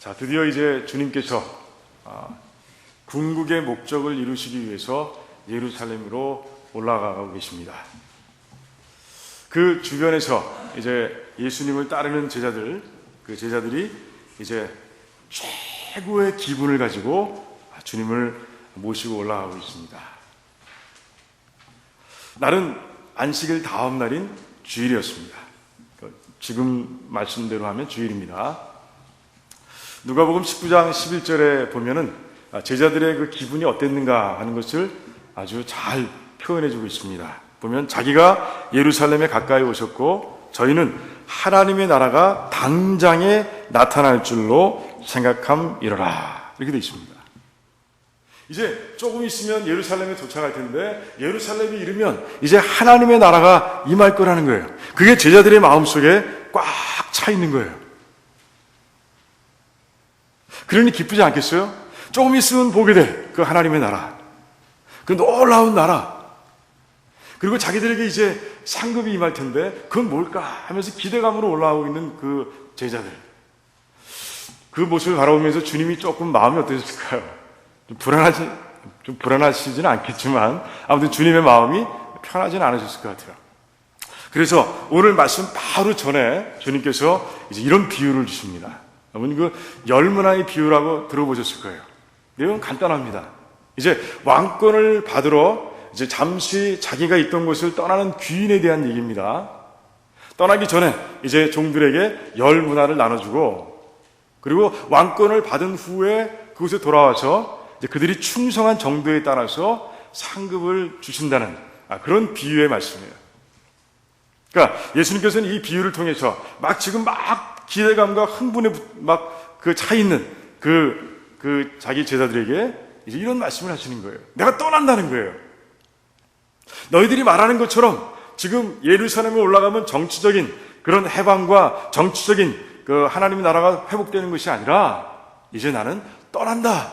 자, 드디어 이제 주님께서 궁극의 목적을 이루시기 위해서 예루살렘으로 올라가고 계십니다. 그 주변에서 이제 예수님을 따르는 제자들이 이제 최고의 기분을 가지고 주님을 모시고 올라가고 있습니다. 날은 안식일 다음 날인 주일이었습니다. 지금 말씀대로 하면 주일입니다. 누가복음 19장 11절에 보면은 제자들의 그 기분이 어땠는가 하는 것을 아주 잘 표현해주고 있습니다. 보면 자기가 예루살렘에 가까이 오셨고 저희는 하나님의 나라가 당장에 나타날 줄로 생각함이로라, 이렇게 되어 있습니다. 이제 조금 있으면 예루살렘에 도착할 텐데 예루살렘에 이르면 이제 하나님의 나라가 임할 거라는 거예요. 그게 제자들의 마음속에 꽉 차 있는 거예요. 그러니 기쁘지 않겠어요? 조금 있으면 보게 될 그 하나님의 나라, 그 놀라운 나라, 그리고 자기들에게 이제 상급이 임할 텐데 그건 뭘까 하면서 기대감으로 올라오고 있는 그 제자들, 그 모습을 바라보면서 주님이 조금 마음이 어떠셨을까요? 좀 불안하시지는 않겠지만 아무튼 주님의 마음이 편하지는 않으셨을 것 같아요. 그래서 오늘 말씀 바로 전에 주님께서 이제 이런 비유를 주십니다. 여러분, 그 열문화의 비유라고 들어보셨을 거예요. 내용은 간단합니다. 이제 왕권을 받으러 이제 잠시 자기가 있던 곳을 떠나는 귀인에 대한 얘기입니다. 떠나기 전에 이제 종들에게 열문화를 나눠주고, 그리고 왕권을 받은 후에 그곳에 돌아와서 이제 그들이 충성한 정도에 따라서 상급을 주신다는 그런 비유의 말씀이에요. 그러니까 예수님께서는 이 비유를 통해서 지금 기대감과 흥분에 그 차 있는 그 자기 제자들에게 이제 이런 말씀을 하시는 거예요. 내가 떠난다는 거예요. 너희들이 말하는 것처럼 지금 예루살렘에 올라가면 정치적인 그런 해방과 정치적인 그 하나님의 나라가 회복되는 것이 아니라 이제 나는 떠난다.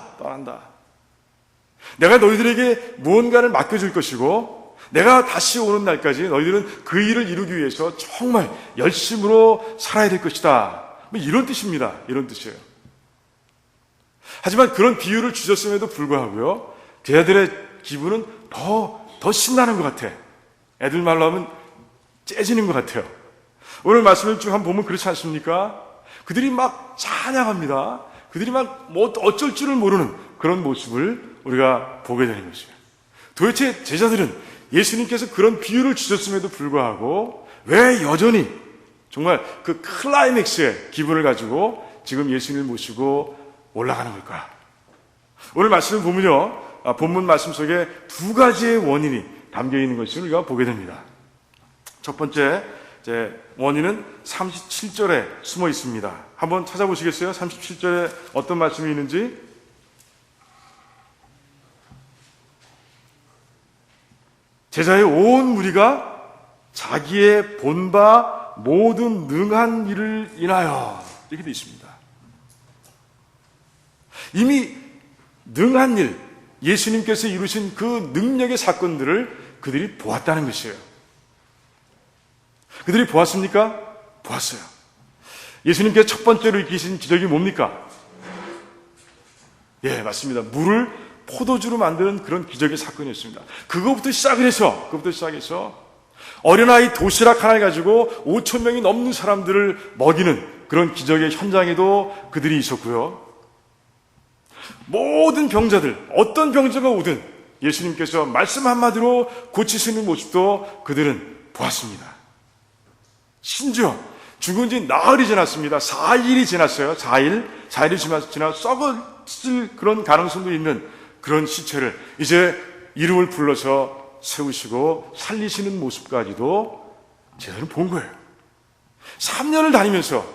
내가 너희들에게 무언가를 맡겨줄 것이고 내가 다시 오는 날까지 너희들은 그 일을 이루기 위해서 정말 열심으로 살아야 될 것이다. 이런 뜻입니다. 이런 뜻이에요. 하지만 그런 비유를 주셨음에도 불구하고요, 제자들의 기분은 더 신나는 것 같아. 애들 말로 하면 째지는 것 같아요. 오늘 말씀을 쭉 한번 보면 그렇지 않습니까? 그들이 막 찬양합니다. 그들이 뭐 어쩔 줄을 모르는 그런 모습을 우리가 보게 되는 것이에요. 도대체 제자들은 예수님께서 그런 비유를 주셨음에도 불구하고 왜 여전히 정말 그 클라이맥스의 기분을 가지고 지금 예수님을 모시고 올라가는 걸까? 오늘 말씀을 보면요, 본문 말씀 속에 두 가지의 원인이 담겨 있는 것을 우리가 보게 됩니다. 첫 번째 원인은 37절에 숨어 있습니다. 한번 찾아보시겠어요? 37절에 어떤 말씀이 있는지. 제자의 온 무리가 자기의 본바 모든 능한 일을 인하여, 이렇게 되어 있습니다. 이미 능한 일, 예수님께서 이루신 그 능력의 사건들을 그들이 보았다는 것이에요. 그들이 보았습니까? 보았어요. 예수님께서 첫 번째로 일으키신 기적이 뭡니까? 예, 맞습니다. 물을 포도주로 만드는 그런 기적의 사건이었습니다. 그것부터 시작해서 어린아이 도시락 하나를 가지고 5천 명이 넘는 사람들을 먹이는 그런 기적의 현장에도 그들이 있었고요. 모든 병자들, 어떤 병자가 오든 예수님께서 말씀 한마디로 고치시는 모습도 그들은 보았습니다. 심지어 죽은 지 나흘이 지났습니다. 4일이 지났어요. 4일이 지나 썩었을 그런 가능성도 있는 그런 시체를 이제 이름을 불러서 세우시고 살리시는 모습까지도 제자들은 본 거예요. 3년을 다니면서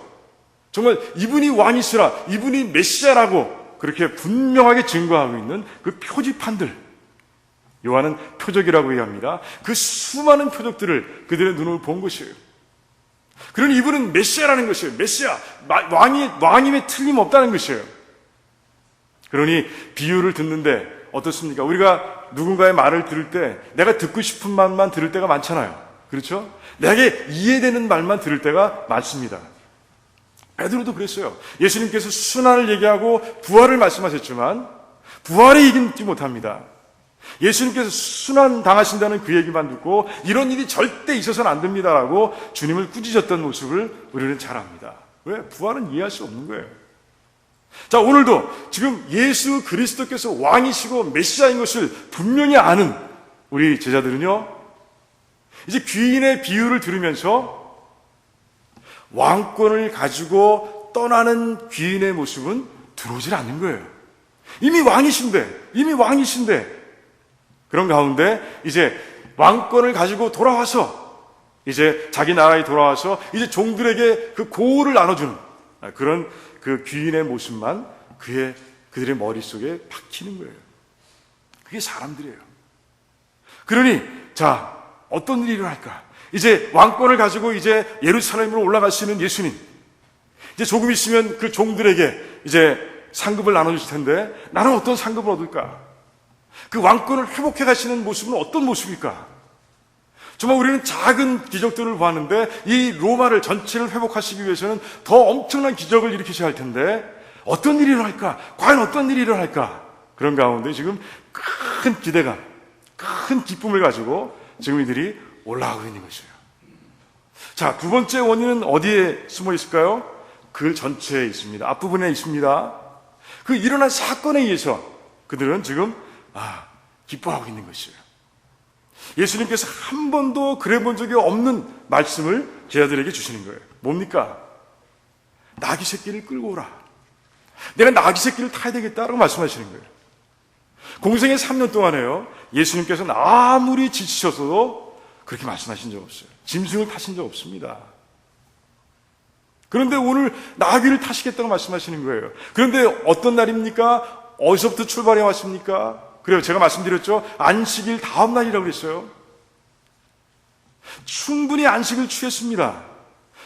정말 이분이 왕이시라, 이분이 메시아라고 그렇게 분명하게 증거하고 있는 그 표지판들, 요한은 표적이라고 얘기합니다. 그 수많은 표적들을 그들의 눈으로 본 것이에요. 그러니 이분은 메시아라는 것이에요. 메시아, 왕임에 틀림없다는 것이에요. 그러니 비유를 듣는데 어떻습니까? 우리가 누군가의 말을 들을 때 내가 듣고 싶은 말만 들을 때가 많잖아요. 그렇죠? 내게 이해되는 말만 들을 때가 많습니다. 베드로도 그랬어요. 예수님께서 순환을 얘기하고 부활을 말씀하셨지만 부활에 이기지 못합니다. 예수님께서 순환 당하신다는 그 얘기만 듣고 이런 일이 절대 있어서는 안 됩니다라고 주님을 꾸짖었던 모습을 우리는 잘 압니다. 왜? 부활은 이해할 수 없는 거예요. 자, 오늘도 지금 예수 그리스도께서 왕이시고 메시아인 것을 분명히 아는 우리 제자들은요, 이제 귀인의 비유를 들으면서 왕권을 가지고 떠나는 귀인의 모습은 들어오질 않는 거예요. 이미 왕이신데 그런 가운데 이제 왕권을 가지고 돌아와서 이제 자기 나라에 돌아와서 이제 종들에게 그 고을을 나눠주는 그런 그 귀인의 모습만 그들의 머릿속에 박히는 거예요. 그게 사람들이에요. 그러니 자, 어떤 일이 일어날까? 이제 왕권을 가지고 이제 예루살렘으로 올라가시는 예수님, 이제 조금 있으면 그 종들에게 이제 상급을 나눠주실 텐데 나는 어떤 상급을 얻을까? 그 왕권을 회복해 가시는 모습은 어떤 모습일까? 정말 우리는 작은 기적들을 보았는데 이 로마를 전체를 회복하시기 위해서는 더 엄청난 기적을 일으키셔야 할 텐데 어떤 일이 일어날까? 과연 어떤 일이 일어날까? 그런 가운데 지금 큰 기대감, 큰 기쁨을 가지고 지금 이들이 올라가고 있는 것이에요. 자, 두 번째 원인은 어디에 숨어 있을까요? 글 전체에 있습니다. 앞부분에 있습니다. 그 일어난 사건에 의해서 그들은 지금 기뻐하고 있는 것이에요. 예수님께서 한 번도 그래 본 적이 없는 말씀을 제자들에게 주시는 거예요. 뭡니까? 나귀 새끼를 끌고 오라. 내가 나귀 새끼를 타야 되겠다라고 말씀하시는 거예요. 공생의 3년 동안에요, 예수님께서는 아무리 지치셨어도 그렇게 말씀하신 적 없어요. 짐승을 타신 적 없습니다. 그런데 오늘 나귀를 타시겠다고 말씀하시는 거예요. 그런데 어떤 날입니까? 어디서부터 출발해 왔습니까? 그래요. 제가 말씀드렸죠. 안식일 다음 날이라고 그랬어요. 충분히 안식을 취했습니다.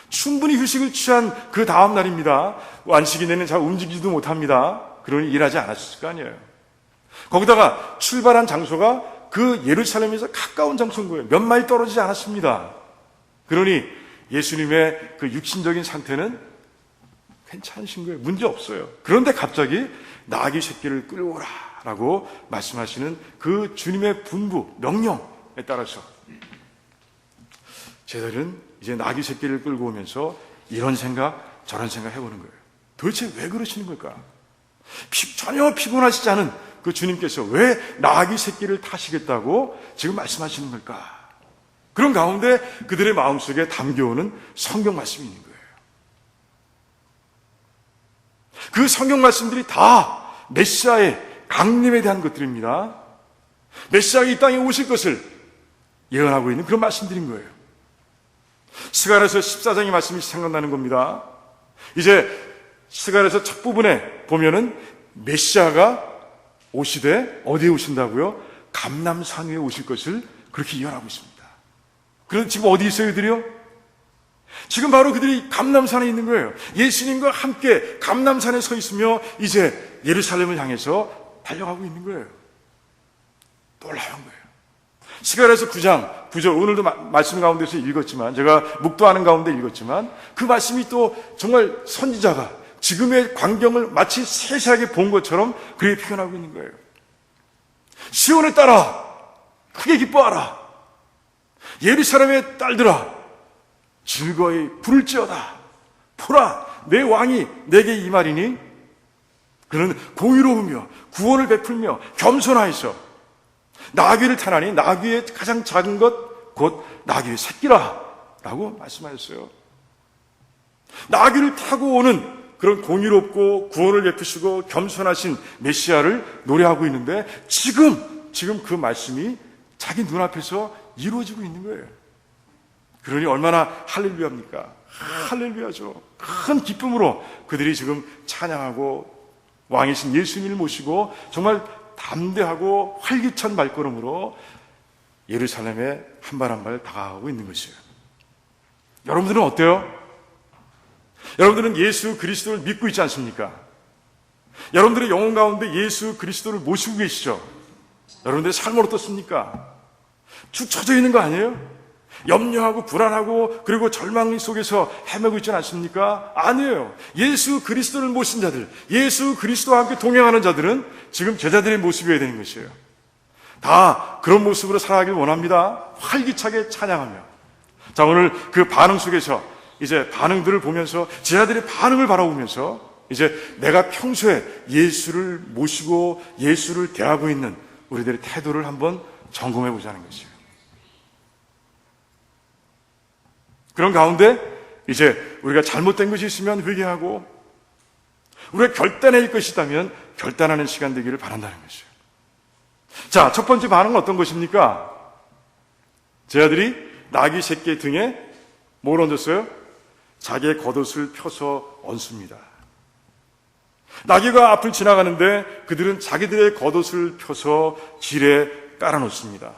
충분히 휴식을 취한 그 다음 날입니다. 안식일 내내 잘 움직이지도 못합니다. 그러니 일하지 않았을 거 아니에요. 거기다가 출발한 장소가 그 예루살렘에서 가까운 장소인 거예요. 몇 마일 떨어지지 않았습니다. 그러니 예수님의 그 육신적인 상태는 괜찮으신 거예요. 문제 없어요. 그런데 갑자기 나귀 새끼를 끌어오라 라고 말씀하시는 그 주님의 분부, 명령에 따라서 제자들은 이제 나귀 새끼를 끌고 오면서 이런 생각, 저런 생각 해보는 거예요. 도대체 왜 그러시는 걸까? 전혀 피곤하시지 않은 그 주님께서 왜 나귀 새끼를 타시겠다고 지금 말씀하시는 걸까? 그런 가운데 그들의 마음속에 담겨오는 성경 말씀이 있는 거예요. 그 성경 말씀들이 다 메시아의 강림에 대한 것들입니다. 메시아가 이 땅에 오실 것을 예언하고 있는 그런 말씀들인 거예요. 스가랴서 14장의 말씀이 생각나는 겁니다. 이제 스가랴서 첫 부분에 보면은 메시아가 오시되 어디에 오신다고요? 감람산 위에 오실 것을 그렇게 예언하고 있습니다. 그런데 지금 어디 있어요, 그들이요? 지금 바로 그들이 감람산에 있는 거예요. 예수님과 함께 감람산에 서 있으며 이제 예루살렘을 향해서 달려가고 있는 거예요. 놀라운 거예요. 스가랴서 9장 9절, 오늘도 말씀 가운데서 읽었지만, 제가 묵도하는 가운데 읽었지만, 그 말씀이 또 정말 선지자가 지금의 광경을 마치 세세하게 본 것처럼 그렇게 표현하고 있는 거예요. 시온의 딸아, 크게 기뻐하라. 예루살렘의 딸들아, 즐거이 부를지어다. 보라, 내 왕이 내게 이 말이니 그는 공의로우며 구원을 베풀며 겸손하여서 나귀를 타나니 나귀의 가장 작은 것 곧 나귀의 새끼라 라고 말씀하셨어요. 나귀를 타고 오는 그런 공의롭고 구원을 베푸시고 겸손하신 메시아를 노래하고 있는데 지금 그 말씀이 자기 눈앞에서 이루어지고 있는 거예요. 그러니 얼마나 할렐루야입니까? 할렐루야죠. 큰 기쁨으로 그들이 지금 찬양하고 왕이신 예수님을 모시고 정말 담대하고 활기찬 발걸음으로 예루살렘에 한 발 한 발 다가가고 있는 것이에요. 여러분들은 어때요? 여러분들은 예수 그리스도를 믿고 있지 않습니까? 여러분들의 영혼 가운데 예수 그리스도를 모시고 계시죠? 여러분들의 삶은 어떻습니까? 축 처져 있는 거 아니에요? 염려하고 불안하고 그리고 절망 속에서 헤매고 있지 않습니까? 아니에요. 예수 그리스도를 모신 자들, 예수 그리스도와 함께 동행하는 자들은 지금 제자들의 모습이어야 되는 것이에요. 다 그런 모습으로 살아가길 원합니다. 활기차게 찬양하며. 자, 오늘 그 반응 속에서 이제 반응들을 보면서 제자들의 반응을 바라보면서 이제 내가 평소에 예수를 모시고 예수를 대하고 있는 우리들의 태도를 한번 점검해 보자는 것이에요. 그런 가운데 이제 우리가 잘못된 것이 있으면 회개하고 우리가 결단할 것이 있다면 결단하는 시간 되기를 바란다는 것이에요. 자, 첫 번째 반응은 어떤 것입니까? 제자들이 나귀 새끼 등에 뭘 얹었어요? 자기의 겉옷을 펴서 얹습니다. 나귀가 앞을 지나가는데 그들은 자기들의 겉옷을 펴서 길에 깔아놓습니다.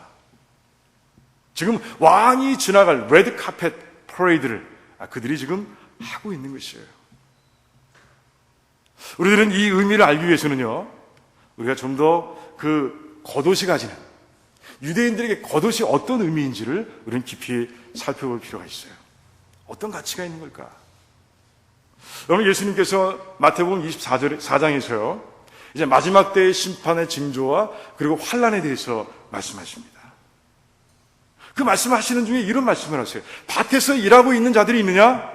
지금 왕이 지나갈 레드 카펫 퍼레이드를 그들이 지금 하고 있는 것이에요. 우리들은 이 의미를 알기 위해서는요, 우리가 좀 더 그 겉옷이 가지는, 유대인들에게 겉옷이 어떤 의미인지를 우리는 깊이 살펴볼 필요가 있어요. 어떤 가치가 있는 걸까? 여러분, 예수님께서 마태복음 24장에서요, 이제 마지막 때의 심판의 징조와 그리고 환란에 대해서 말씀하십니다. 그 말씀하시는 중에 이런 말씀을 하세요. 밭에서 일하고 있는 자들이 있느냐?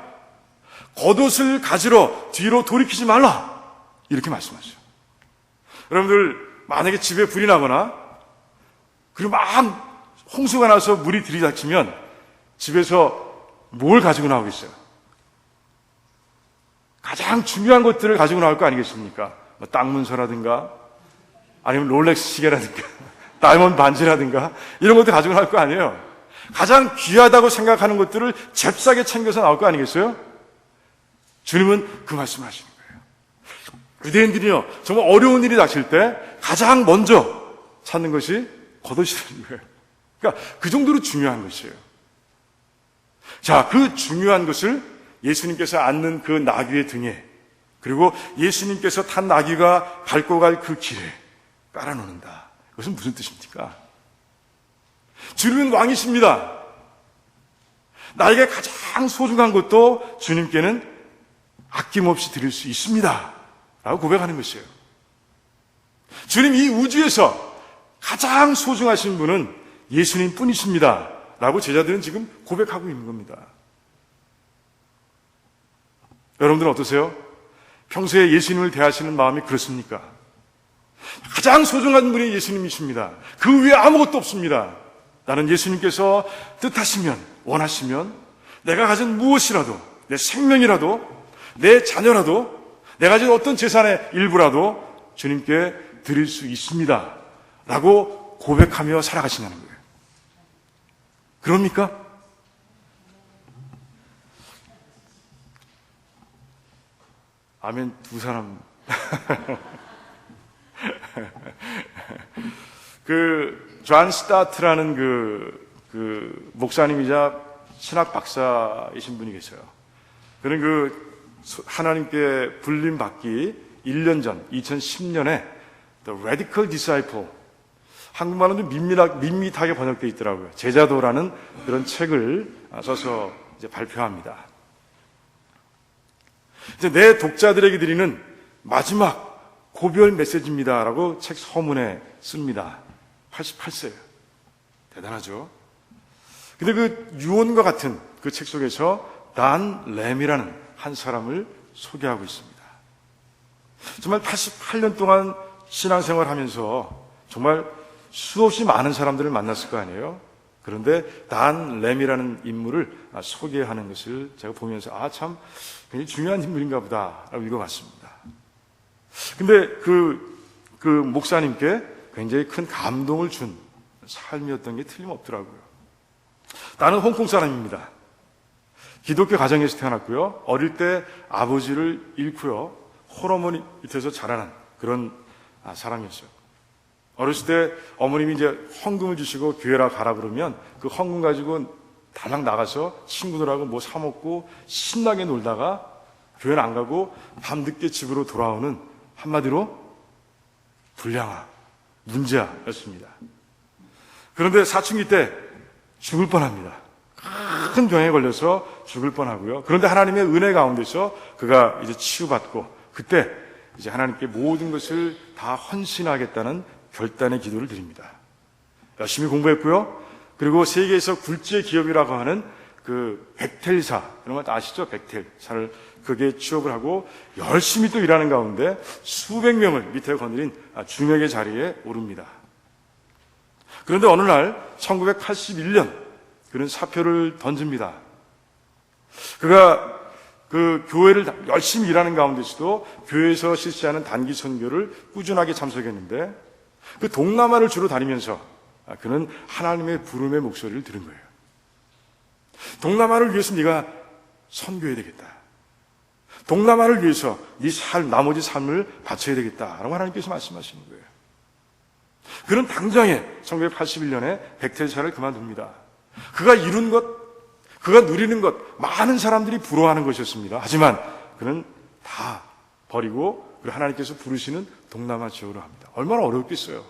겉옷을 가지러 뒤로 돌이키지 말라. 이렇게 말씀하세요. 여러분들, 만약에 집에 불이 나거나 그리고 막 홍수가 나서 물이 들이닥치면 집에서 뭘 가지고 나오겠어요? 가장 중요한 것들을 가지고 나올 거 아니겠습니까? 뭐 땅 문서라든가 아니면 롤렉스 시계라든가 다이몬드 반지라든가 이런 것들 가지고 나올 거 아니에요. 가장 귀하다고 생각하는 것들을 잽싸게 챙겨서 나올 거 아니겠어요? 주님은 그 말씀을 하시는 거예요. 유대인들이요, 정말 어려운 일이 닥칠 때 가장 먼저 찾는 것이 겉옷이라는 거예요. 그러니까 그 정도로 중요한 것이에요. 자, 그 중요한 것을 예수님께서 앉는 그 나귀의 등에, 그리고 예수님께서 탄 나귀가 밟고 갈 그 길에 깔아놓는다. 이것은 무슨 뜻입니까? 주님은 왕이십니다. 나에게 가장 소중한 것도 주님께는 아낌없이 드릴 수 있습니다. 라고 고백하는 것이에요. 주님, 이 우주에서 가장 소중하신 분은 예수님 뿐이십니다. 라고 제자들은 지금 고백하고 있는 겁니다. 여러분들은 어떠세요? 평소에 예수님을 대하시는 마음이 그렇습니까? 가장 소중한 분이 예수님이십니다. 그 위에 아무것도 없습니다. 나는 예수님께서 뜻하시면, 원하시면 내가 가진 무엇이라도, 내 생명이라도, 내 자녀라도, 내가 가진 어떤 재산의 일부라도 주님께 드릴 수 있습니다. 라고 고백하며 살아가시냐는 거예요. 그럽니까? 아멘, 두 사람. 존 스타트라는 그 목사님이자 신학 박사이신 분이 계세요. 그는 하나님께 불림받기 1년 전, 2010년에 The Radical Disciple, 한국말로는 밋밋하게 번역되어 있더라고요. 제자도라는 그런 책을 써서 이제 발표합니다. 이제 내 독자들에게 드리는 마지막 고별 메시지입니다라고 책 서문에 씁니다. 88세예요. 대단하죠? 근데 그 유언과 같은 그 책 속에서 단 램이라는 한 사람을 소개하고 있습니다. 정말 88년 동안 신앙생활 하면서 정말 수없이 많은 사람들을 만났을 거 아니에요? 그런데 단 램이라는 인물을 소개하는 것을 제가 보면서 참 굉장히 중요한 인물인가 보다 라고 읽어봤습니다. 근데 그 목사님께 굉장히 큰 감동을 준 삶이었던 게 틀림없더라고요. 나는 홍콩 사람입니다. 기독교 가정에서 태어났고요. 어릴 때 아버지를 잃고요. 홀어머니 밑에서 자라난 그런 사람이었어요. 어렸을 때 어머님이 이제 헌금을 주시고 교회라 가라 그러면 그 헌금 가지고 달랑 나가서 친구들하고 뭐 사 먹고 신나게 놀다가 교회는 안 가고 밤늦게 집으로 돌아오는 한마디로 불량아, 문제아였습니다. 그런데 사춘기 때 죽을 뻔합니다. 큰 병에 걸려서 죽을 뻔하고요. 그런데 하나님의 은혜 가운데서 그가 이제 치유받고 그때 이제 하나님께 모든 것을 다 헌신하겠다는 결단의 기도를 드립니다. 열심히 공부했고요. 그리고 세계에서 굴지의 기업이라고 하는 그 벡텔사, 여러분 아시죠? 벡텔사를 그게 취업을 하고 열심히 또 일하는 가운데 수백 명을 밑에 거느린 중역의 자리에 오릅니다. 그런데 어느 날 1981년 그는 사표를 던집니다. 그가 그 교회를 열심히 일하는 가운데서도 교회에서 실시하는 단기 선교를 꾸준하게 참석했는데 그 동남아를 주로 다니면서 그는 하나님의 부름의 목소리를 들은 거예요. 동남아를 위해서 네가 선교해야 되겠다. 동남아를 위해서 네 나머지 삶을 바쳐야 되겠다라고 하나님께서 말씀하시는 거예요. 그는 당장에 1981년에 벡텔사를 그만둡니다. 그가 이룬 것, 그가 누리는 것, 많은 사람들이 부러워하는 것이었습니다. 하지만 그는 다 버리고 하나님께서 부르시는 동남아 지역으로 합니다. 얼마나 어렵겠어요.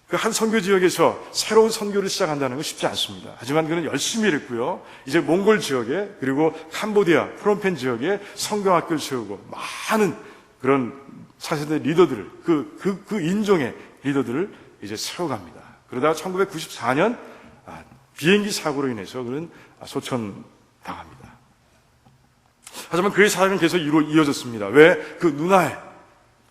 그 한 선교 지역에서 새로운 선교를 시작한다는 건 쉽지 않습니다. 하지만 그는 열심히 일했고요. 이제 몽골 지역에 그리고 캄보디아, 프놈펜 지역에 선교학교를 세우고 많은 그런 차세대 리더들을 그 인종의 리더들을 이제 세워갑니다. 그러다가 1994년 비행기 사고로 인해서 그는 소천당합니다. 하지만 그의 사역은 계속 이어졌습니다. 왜? 그 누나의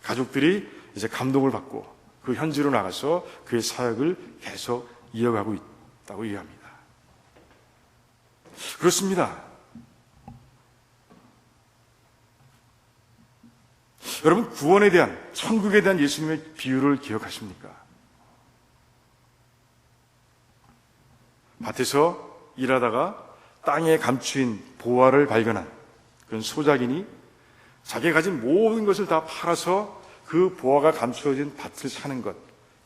가족들이 이제 감동을 받고 그 현지로 나가서 그의 사역을 계속 이어가고 있다고 얘기합니다. 그렇습니다. 여러분, 구원에 대한, 천국에 대한 예수님의 비유를 기억하십니까? 밭에서 일하다가 땅에 감추인 보화를 발견한 그런 소작인이 자기가 가진 모든 것을 다 팔아서 그 보화가 감추어진 밭을 사는 것,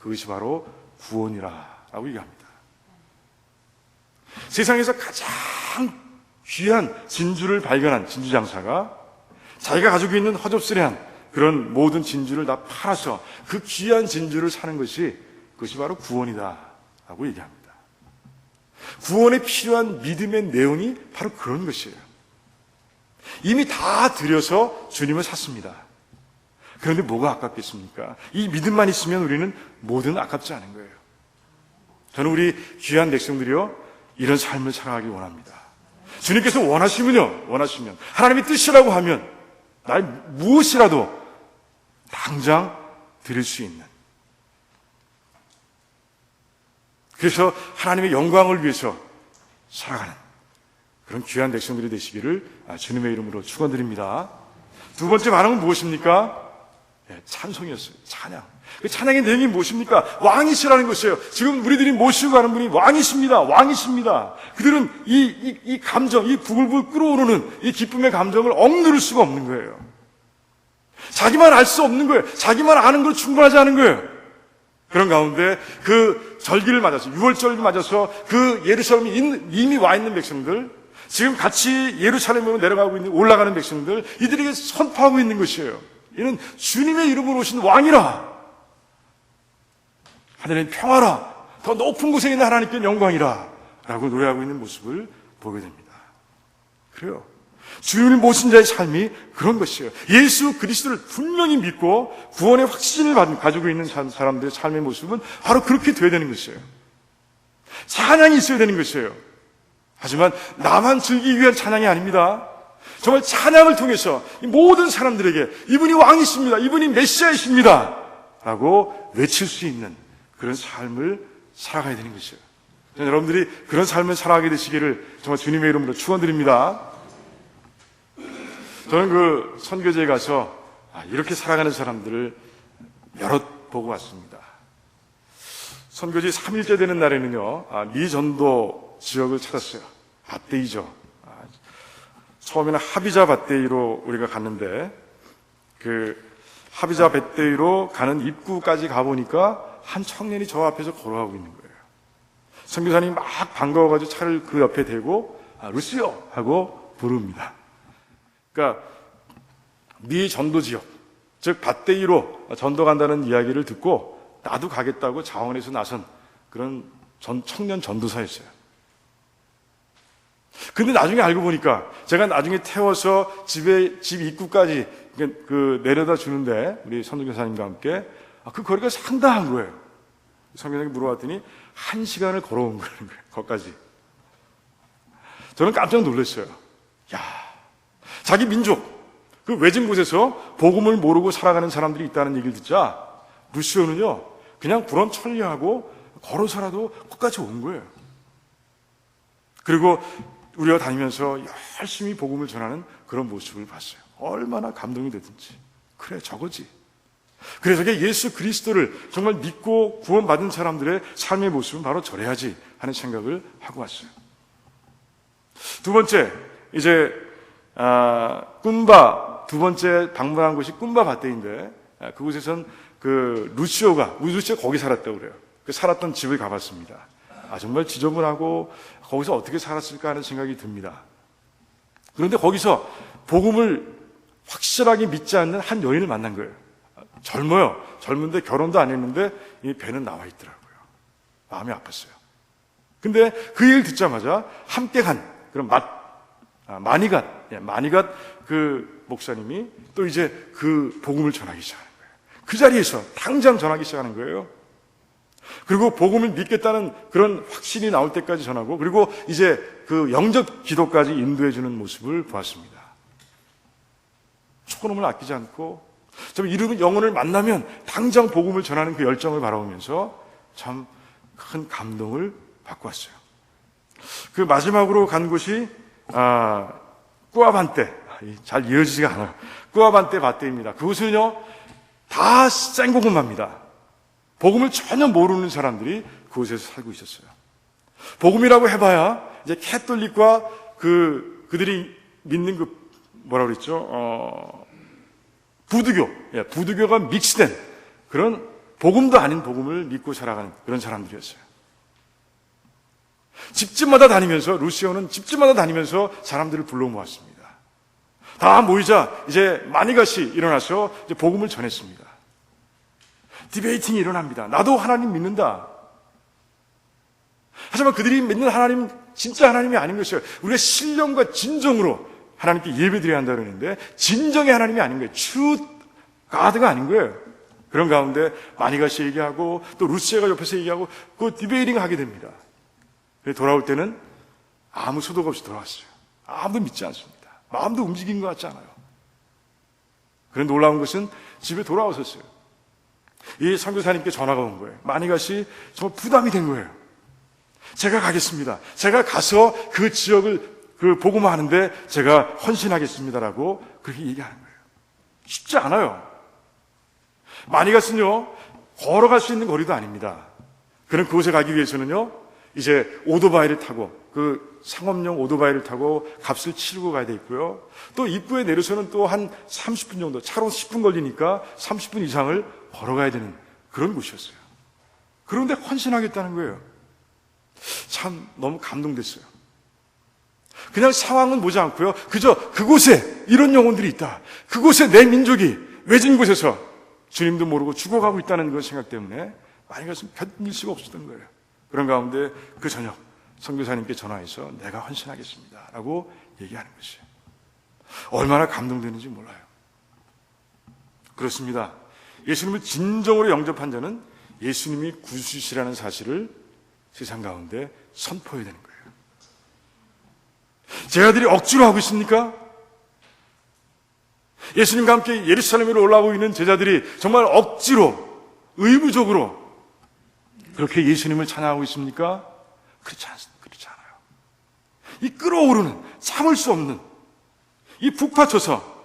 그것이 바로 구원이라고 얘기합니다. 세상에서 가장 귀한 진주를 발견한 진주장사가 자기가 가지고 있는 허접스레한 그런 모든 진주를 다 팔아서 그 귀한 진주를 사는 것이, 그것이 바로 구원이다라고 얘기합니다. 구원에 필요한 믿음의 내용이 바로 그런 것이에요. 이미 다 들여서 주님을 샀습니다. 그런데 뭐가 아깝겠습니까? 이 믿음만 있으면 우리는 뭐든 아깝지 않은 거예요. 저는 우리 귀한 백성들이요, 이런 삶을 살아가기 원합니다. 주님께서 원하시면 하나님의 뜻이라고 하면 나의 무엇이라도 당장 드릴 수 있는, 그래서 하나님의 영광을 위해서 살아가는 그런 귀한 백성들이 되시기를 주님의 이름으로 축원드립니다. 두 번째 반응은 무엇입니까? 찬송이었어요. 찬양. 그 찬양의 내용이 무엇입니까? 왕이시라는 것이에요. 지금 우리들이 모시고 가는 분이 왕이십니다. 왕이십니다. 그들은 이 감정, 이 부글부글 끓어오르는 이 기쁨의 감정을 억누를 수가 없는 거예요. 자기만 알 수 없는 거예요. 자기만 아는 걸 충분하지 않은 거예요. 그런 가운데 그 절기를 맞아서, 6월절을 맞아서 그 예루살렘에 이미 와 있는 백성들, 지금 같이 예루살렘으로 내려가고 있는, 올라가는 백성들, 이들에게 선포하고 있는 것이에요. 이는 주님의 이름으로 오신 왕이라, 하늘엔 평화라, 더 높은 곳에 있는 하나님께 영광이라 라고 노래하고 있는 모습을 보게 됩니다. 그래요. 주님을 모신 자의 삶이 그런 것이에요. 예수 그리스도를 분명히 믿고 구원의 확신을 가지고 있는 사람들의 삶의 모습은 바로 그렇게 되어야 되는 것이에요. 찬양이 있어야 되는 것이에요. 하지만 나만 즐기기 위한 찬양이 아닙니다. 정말 찬양을 통해서 모든 사람들에게 이분이 왕이십니다, 이분이 메시아이십니다 라고 외칠 수 있는 그런 삶을 살아가야 되는 것이에요. 여러분들이 그런 삶을 살아가게 되시기를 정말 주님의 이름으로 축원드립니다. 저는 그 선교지에 가서 이렇게 살아가는 사람들을 여럿 보고 왔습니다. 선교지 3일째 되는 날에는요, 미전도 지역을 찾았어요. 밧데이죠. 처음에는 하비자 밧데이로 우리가 갔는데, 그 하비자 밧데이로 가는 입구까지 가보니까 한 청년이 저 앞에서 걸어가고 있는 거예요. 선교사님이 막 반가워가지고 차를 그 옆에 대고 루시오 하고 부릅니다. 그러니까 미 전도 지역, 즉 밧데이로 전도 간다는 이야기를 듣고 나도 가겠다고 자원에서 나선 그런 청년 전도사였어요. 근데 나중에 알고 보니까 제가 나중에 태워서 집 입구까지 내려다 주는데 우리 선교사님과 함께 그 거리가 상당한 거예요. 선교사님이 물어봤더니 1시간을 걸어온 거예요. 거기까지. 저는 깜짝 놀랐어요. 야, 자기 민족, 그 외진 곳에서 복음을 모르고 살아가는 사람들이 있다는 얘기를 듣자 루시오는요, 그냥 불언 천리하고 걸어서라도 거기까지 온 거예요. 그리고 우리가 다니면서 열심히 복음을 전하는 그런 모습을 봤어요. 얼마나 감동이 되든지. 그래, 저거지. 그래서 예수 그리스도를 정말 믿고 구원받은 사람들의 삶의 모습은 바로 저래야지 하는 생각을 하고 왔어요. 두 번째, 이제 꾼바, 두 번째 방문한 곳이 꾼바 밭대인데 그곳에선 루시오가 거기 살았다고 그래요. 살았던 집을 가봤습니다. 정말 지저분하고 거기서 어떻게 살았을까 하는 생각이 듭니다. 그런데 거기서 복음을 확실하게 믿지 않는 한 여인을 만난 거예요. 젊어요. 젊은데 결혼도 안 했는데 이 배는 나와 있더라고요. 마음이 아팠어요. 근데 그 얘기를 듣자마자 함께 간 그런 마니갓 그 목사님이 또 이제 그 복음을 전하기 시작하는 거예요. 그 자리에서 당장 전하기 시작하는 거예요. 그리고 복음을 믿겠다는 그런 확신이 나올 때까지 전하고, 그리고 이제 그 영접 기도까지 인도해 주는 모습을 보았습니다. 초놈을 아끼지 않고, 좀 이런 영혼을 만나면 당장 복음을 전하는 그 열정을 바라보면서 참 큰 감동을 받고 왔어요. 그 마지막으로 간 곳이 꾸아반떼, 잘 이어지지가 않아요. 꾸아반떼 밭대입니다. 그곳은요 다 생고구마입니다. 복음을 전혀 모르는 사람들이 그곳에서 살고 있었어요. 복음이라고 해봐야 이제 캐톨릭과 그들이 믿는 뭐라 그랬죠? 부두교가 믹스된 그런 복음도 아닌 복음을 믿고 살아가는 그런 사람들이었어요. 집집마다 다니면서, 루시오는 집집마다 다니면서 사람들을 불러 모았습니다. 다 모이자 이제 마니갓이 일어나서 이제 복음을 전했습니다. 디베이팅이 일어납니다. 나도 하나님 믿는다. 하지만 그들이 믿는 하나님 진짜 하나님이 아닌 것이에요. 우리가 신령과 진정으로 하나님께 예배드려야 한다 그러는데 진정의 하나님이 아닌 거예요. True God가 아닌 거예요. 그런 가운데 마니갓이 얘기하고 또 루시아가 옆에서 얘기하고 그 디베이팅 하게 됩니다. 돌아올 때는 아무 소득 없이 돌아왔어요. 아무도 믿지 않습니다. 마음도 움직인 것 같지 않아요. 그런데 놀라운 것은 집에 돌아오셨어요. 이 선교사님께 전화가 온 거예요. 마니갓이 정말 부담이 된 거예요. 제가 가겠습니다. 제가 가서 그 지역을 복음화하는데 제가 헌신하겠습니다라고 그렇게 얘기하는 거예요. 쉽지 않아요. 마니갓은요 걸어갈 수 있는 거리도 아닙니다. 그는 그곳에 가기 위해서는요 이제 오토바이를 타고 그 상업용 오토바이를 타고 값을 치르고 가야 돼 있고요. 또 입구에 내려서는 또 한 30분 정도, 차로 10분 걸리니까 30분 이상을 걸어가야 되는 그런 곳이었어요. 그런데 헌신하겠다는 거예요. 참 너무 감동됐어요. 그냥 상황은 보지 않고요. 그저 그곳에 이런 영혼들이 있다. 그곳에 내 민족이 외진 곳에서 주님도 모르고 죽어가고 있다는 그 생각 때문에 마니갓은 견딜 수가 없었던 거예요. 그런 가운데 그 저녁 선교사님께 전화해서 내가 헌신하겠습니다 라고 얘기하는 것이에요. 얼마나 감동되는지 몰라요. 그렇습니다. 예수님을 진정으로 영접한 자는 예수님이 구주시라는 사실을 세상 가운데 선포해야 되는 거예요. 제 아들이 억지로 하고 있습니까? 예수님과 함께 예루살렘으로 올라오고 있는 제자들이 정말 억지로, 의무적으로 그렇게 예수님을 찬양하고 있습니까? 그렇지 않아요. 이 끓어오르는, 참을 수 없는, 이 북받쳐서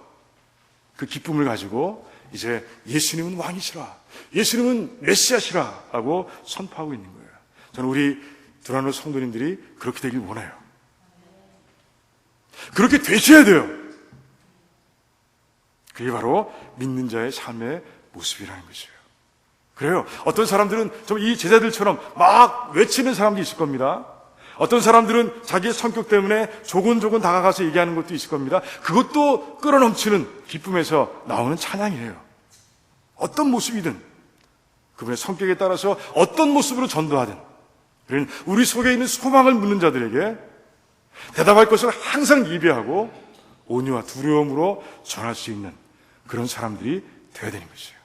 그 기쁨을 가지고 이제 예수님은 왕이시라, 예수님은 메시아시라 라고 선포하고 있는 거예요. 저는 우리 두란노 성도님들이 그렇게 되길 원해요. 그렇게 되셔야 돼요. 그게 바로 믿는 자의 삶의 모습이라는 것이에요. 그래요. 어떤 사람들은 좀 이 제자들처럼 막 외치는 사람도 있을 겁니다. 어떤 사람들은 자기의 성격 때문에 조곤조곤 다가가서 얘기하는 것도 있을 겁니다. 그것도 끌어넘치는 기쁨에서 나오는 찬양이에요. 어떤 모습이든 그분의 성격에 따라서 어떤 모습으로 전도하든 우리 속에 있는 소망을 묻는 자들에게 대답할 것을 항상 예비하고 온유와 두려움으로 전할 수 있는 그런 사람들이 되어야 되는 것이에요.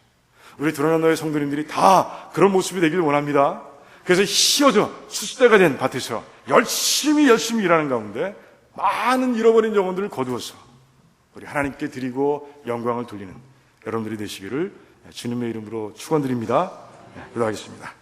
우리 드러난너의 성도님들이 다 그런 모습이 되기를 원합니다. 그래서 휘어져 수수대가 된 밭에서 열심히 일하는 가운데 많은 잃어버린 영혼들을 거두어서 우리 하나님께 드리고 영광을 돌리는 여러분들이 되시기를 주님의 이름으로 축원드립니다. 기도하겠습니다.